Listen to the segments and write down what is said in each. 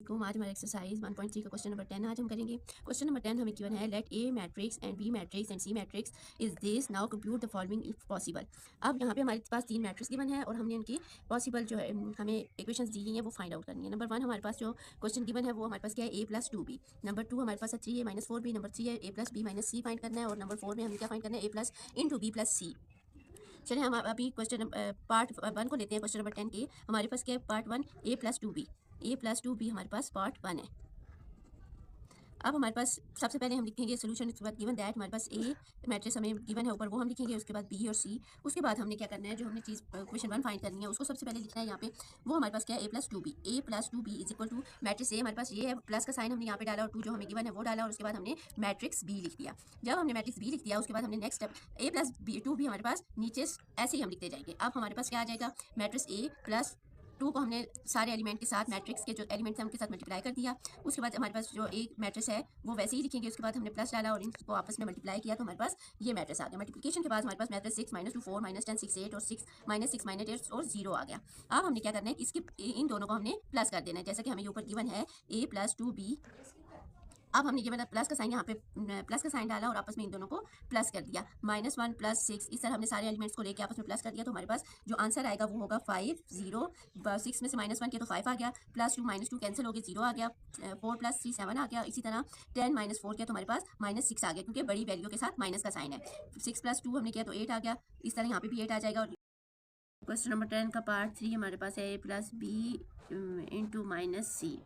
आज हमारा एक्सरसाइज 1.3 का क्वेश्चन नंबर 10 आज हम करेंगे। क्वेश्चन नंबर 10 हमें गिवन है let A matrix and B matrix and C matrix is this now compute the following if possible. अब यहाँ पे हमारे पास 3 मैट्रिक्स गिवन है और हमने उनकी पॉसिबल जो है हमें इक्वेशंस दी गई हैं वो फाइंड आउट करनी है। नंबर 1 हमारे पास जो क्वेश्चन गिवन है वो हमारे पास क्या है, a+2b। नंबर 2 हमारे पास है 3a-4b। नंबर 3 है a+b-c फाइंड करना है और नंबर 4 में हमें क्या फाइंड करना है, a+b+c। चलिए हम अभी क्वेश्चन पार्ट 1 को लेते हैं। क्वेश्चन नंबर 10 के हमारे पास क्या है, पार्ट 1 a+2b हमारे पास पार्ट 1 है। अब हमारे पास सबसे पहले हम लिखेंगे सोल्यूशन, उसके बाद गिवन दैट हमारे पास ए मैट्रिक्स हमें गिवन है ऊपर वो हम लिखेंगे, उसके बाद बी और सी। उसके बाद हमने क्या करना है, जो हमने चीज़ क्वेश्चन 1 फाइंड करनी है उसको सबसे पहले लिखना है यहाँ पे। वो हमारे पास क्या है, a+2b is equal to matrix A हमारे पास ये है, प्लस का साइन हमने यहाँ पे डाला और 2 जो हमें गिवन है वो डाला और उसके बाद हमने मैट्रिक्स बी लिख दिया। जब हमने मैट्रिक्स बी लिख दिया उसके बाद हमने नेक्स्ट स्टेप a+2b हमारे पास नीचे ऐसे ही हम लिखते जाएंगे। अब हमारे पास क्या आ जाएगा, मैट्रिक्स a+2 को हमने सारे एलिमेंट के साथ मैट्रिक्स के जो एलिमेंट्स हैं उनके साथ मल्टीप्लाई कर दिया। उसके बाद हमारे पास जो एक मैट्रिक्स है वो वैसे ही लिखेंगे। उसके बाद हमने प्लस डाला और इनको आपस में मल्टीप्लाई किया तो हमारे पास ये मैट्रिक्स आ गया। मल्टीप्लिकेशन के बाद हमारे पास मैट्रिक्स 6 -2 4 -10 6 8 और 6 -8 और 0 आ गया। अब हमने क्या करना है, इसके इन दोनों को हमने प्लस कर देना है, जैसे कि हमें ऊपर गिवन है a+2b। अब हमने ये मतलब प्लस का साइन यहाँ पे प्लस का साइन डाला और आपस में इन दोनों को प्लस कर दिया। -1 + 6 इस तरह हमने सारे एलिमेंट्स को लेके आपस में प्लस कर दिया तो हमारे पास जो आंसर आएगा वो होगा 5 0। 6 में से -1 किया तो 5 आ गया, +2 -2 कैंसिल हो गया 0 आ गया, 4 + 3 7 आ गया। इसी तरह 10 - 4 किया तो हमारे पास -6 आ गया, क्योंकि बड़ी वैल्यू के साथ माइनस का साइन है। 6 + 2 हमने किया तो 8 आ गया। इस तरह यहाँ पे भी 8 आ जाएगा। और क्वेश्चन नंबर 10 का पार्ट 3 हमारे पास है a+b इंटू -c।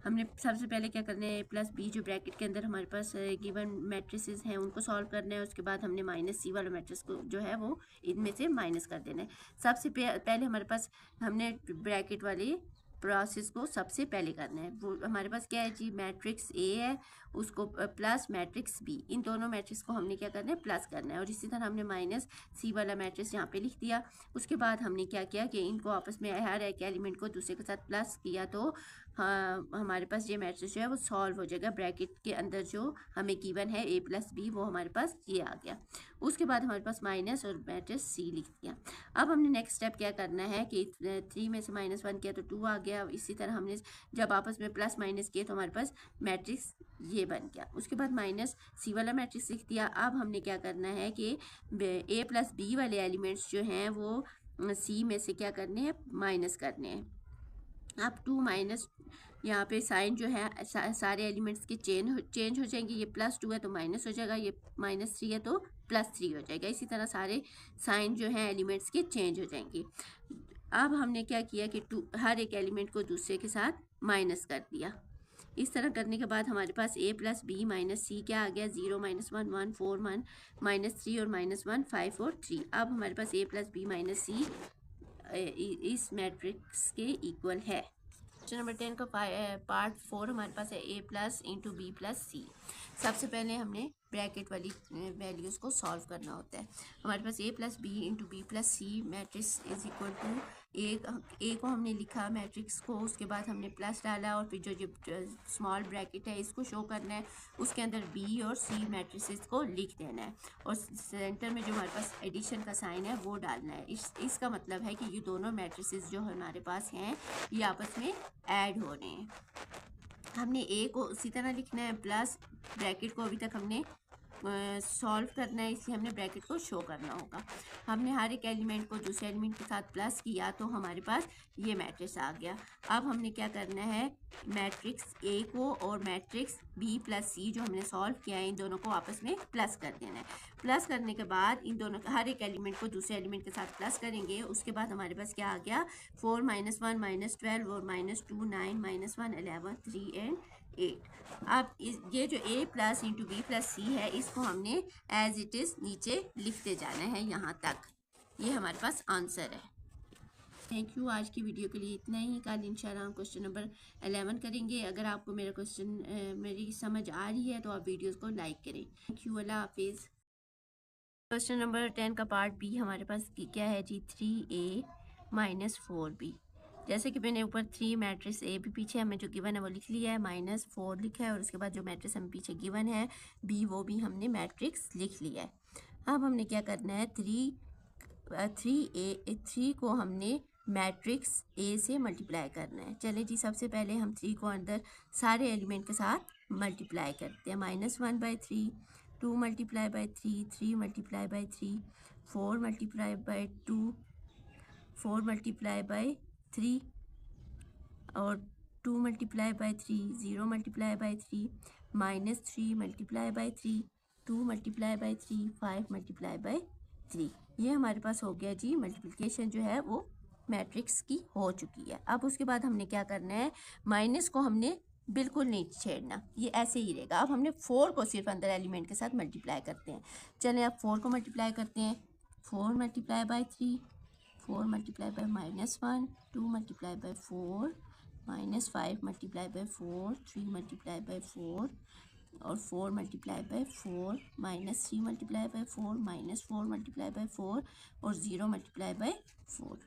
हमने सबसे पहले क्या करना है, a+b जो ब्रैकेट के अंदर हमारे पास गिवन मैट्रिसेस हैं उनको सॉल्व करना है। उसके बाद हमने -c वाला मैट्रिक्स को जो है वो इनमें से माइनस कर देना है। सबसे पहले हमारे पास हमने ब्रैकेट वाली प्रोसेस को सबसे पहले करना है। वो हमारे पास क्या है जी, मैट्रिक्स ए है उसको प्लस मैट्रिक्स बी, इन दोनों मैट्रिक्स को हमने क्या करना है, प्लस करना है। और इसी तरह हमने -c वाला मैट्रिक्स यहाँ पे लिख दिया। उसके बाद हमने क्या किया कि इनको आपस में हर एक एलिमेंट को दूसरे के साथ प्लस किया तो हाँ हमारे पास ये मैट्रिक्स जो है वो सॉल्व हो जाएगा। ब्रैकेट के अंदर जो हमें गिवन है a+b वो हमारे पास ये आ गया। उसके बाद हमारे पास माइनस और मैट्रिक्स c लिख दिया। अब हमने नेक्स्ट स्टेप क्या करना है कि 3 में से -1 किया तो 2 आ गया। इसी तरह हमने जब आपस में प्लस माइनस किए तो हमारे पास मैट्रिक्स ये बन गया। उसके बाद -c वाला मैट्रिक्स लिख दिया। अब हमने क्या करना है कि a+b वाले एलिमेंट्स जो हैं वो c में से क्या करने हैं, माइनस करने हैं। अब 2 यहाँ पे साइन जो है सारे एलिमेंट्स के चेंज हो जाएंगे। ये +2 है तो माइनस हो जाएगा, ये -3 है तो +3 हो जाएगा। इसी तरह सारे साइन जो है एलिमेंट्स के चेंज हो जाएंगे। अब हमने क्या किया कि हर एक एलिमेंट को दूसरे के साथ माइनस कर दिया। इस तरह करने के बाद हमारे पास a+b -c क्या आ गया, 0 -1 1 4 1 -3 और -1 5 और 3। अब हमारे पास a+b -c इस मैट्रिक्स के इक्वल है। क्वेश्चन नंबर 10 का पार्ट 4 हमारे पास है a+ इंटू b+c। सबसे पहले हमने ब्रैकेट वाली वैल्यूज़ को सॉल्व करना होता है। हमारे पास a+b into b+c matrix is equal to A को हमने लिखा मैट्रिक्स को, उसके बाद हमने प्लस डाला और फिर जो स्मॉल ब्रैकेट है इसको शो करना है, उसके अंदर b और c मैट्रिसेस को लिख देना है और सेंटर में जो हमारे पास एडिशन का साइन है वो डालना है। इसका मतलब है कि ये दोनों मैट्रिसेस जो हमारे पास हैं ये आपस में ऐड हो रहे हैं। हमने ए को उसी तरह लिखना है, प्लस ब्रैकेट को अभी तक हमने सॉल्व करना है, इसलिए हमने ब्रैकेट को शो करना होगा। हमने हर एक एलिमेंट को दूसरे एलिमेंट के साथ प्लस किया तो हमारे पास ये मैट्रिक्स आ गया। अब हमने क्या करना है, मैट्रिक्स ए को और मैट्रिक्स b+c जो हमने सॉल्व किया है इन दोनों को आपस में प्लस कर देना है। प्लस करने के बाद इन दोनों हर एक एलिमेंट को दूसरे एलिमेंट के साथ प्लस करेंगे। उसके बाद हमारे पास क्या आ गया, 4 - 1 -12 और -2 9 -1 11 3 एंड 8। अब ये जो a+ इंटू b+c है इसको हमने एज इट इज़ नीचे लिखते जाना है यहाँ तक। ये हमारे पास आंसर है। Thank you. आज की वीडियो के लिए इतना ही। कल इंशाल्लाह हम क्वेश्चन नंबर 11 करेंगे। अगर आपको मेरा क्वेश्चन मेरी समझ आ रही है तो आप वीडियोस को लाइक करें। थैंक यू, अल्लाह हाफिज़। क्वेश्चन नंबर 10 का पार्ट बी हमारे पास क्या है जी, 3a - 4b। जैसे कि मैंने ऊपर 3 मैट्रिक्स ए भी पीछे हमें जो गिवन है वो लिख लिया है, -4 लिखा है और उसके बाद जो मैट्रिक्स हमें पीछे गिवन है बी वो भी हमने मैट्रिक्स लिख लिया है। अब हमने क्या करना है, 3 को हमने मैट्रिक्स ए से मल्टीप्लाई करना है। चले जी, सबसे पहले हम 3 को अंदर सारे एलिमेंट के साथ मल्टीप्लाई करते हैं। -1/3, 2 multiply by 3, 3 multiply by 3, 4 multiply by 2, 4 multiply by 3 और 2 multiply by 3, 0 multiply by 3, -3 multiply by 3, 2 multiply by 3, 5 multiply by 3। ये हमारे पास हो गया जी, मल्टीप्लिकेशन जो है वो मैट्रिक्स की हो चुकी है। अब उसके बाद हमने क्या करना है, माइनस को हमने बिल्कुल नहीं छेड़ना, ये ऐसे ही रहेगा। अब हमने 4 को सिर्फ अंदर एलिमेंट के साथ मल्टीप्लाई करते हैं। चलें अब 4 को मल्टीप्लाई करते हैं। 4 multiply by 3, 4 multiply by -1, 2 multiply by 4, -5 multiply by 4, 3 multiply by 4 और 4 multiply by 4, -3 multiply by 4, -4 multiply by 4 और 0 मल्टीप्लाई बाई 4।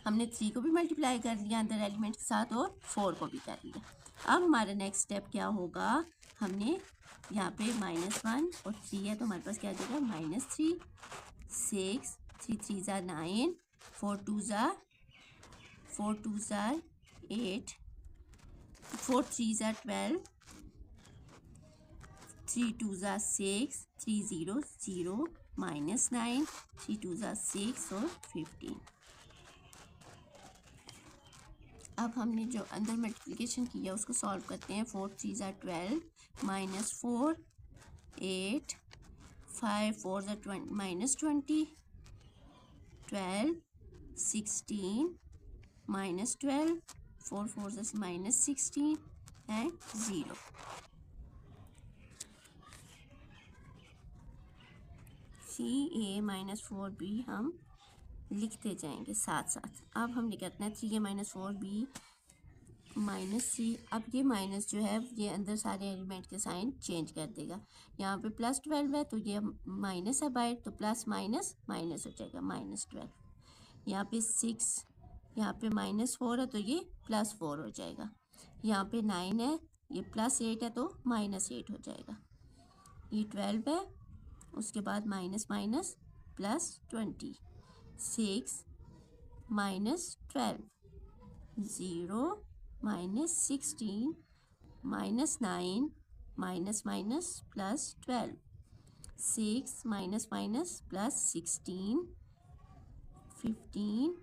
हमने 3 को भी मल्टीप्लाई कर लिया अंदर एलिमेंट के साथ और 4 को भी कर लिया। अब हमारा नेक्स्ट स्टेप क्या होगा, हमने यहाँ पे -1 और 3 है तो हमारे पास क्या आ जाएगा, -3, 6, 3 3 ज़ा 9, 4 2 ज़ा 8, 4 3 ज़ा 12, 3 2 ज़ा 6, 3 0 0, -9, 3 2 ज़ा 6 और 15। अब हमने जो अंदर मल्टीप्लिकेशन किया उसको सॉल्व करते हैं। 4 3 ज़ा 12, -4 8, 5 4 ज़ा 20, -20, 12 16, -12, 4 4 ज़ा -16 एंड 0। CA-4B हम लिखते जाएंगे साथ साथ। अब हमने करना है 3A-4B -C। अब ये माइनस जो है ये अंदर सारे एलिमेंट के साइन चेंज कर देगा। यहाँ पे +12 है तो ये माइनस है बाहर, तो प्लस माइनस माइनस हो जाएगा, -12। यहाँ पे 6, यहाँ पे -4 है तो ये +4 हो जाएगा। यहाँ पे 9 है, ये +8 है तो -8 हो जाएगा। ये 12 है, उसके बाद माइनस माइनस +20, 6 -12, 0 -16, -9 +12, 6 +16, 15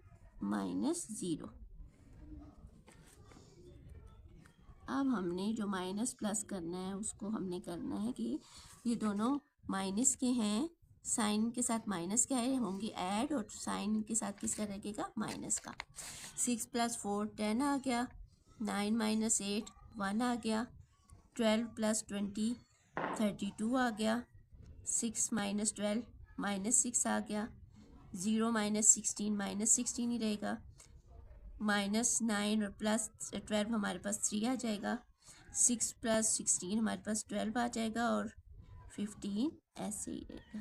-0। अब हमने जो माइनस प्लस करना है उसको हमने करना है कि ये दोनों माइनस के हैं, साइन के साथ माइनस के आए होंगे ऐड और साइन के साथ किसका लगेगा, माइनस का। 6 + 4 10 आ गया, 9 - 8 1 आ गया, 12 + 20 32 आ गया, 6 - 12 -6 आ गया, 0 - 16 -16 ही रहेगा, -9 और +12 हमारे पास 3 आ जाएगा, 6 + 16 हमारे पास 12 आ जाएगा और 15 ऐसे ही रहेगा।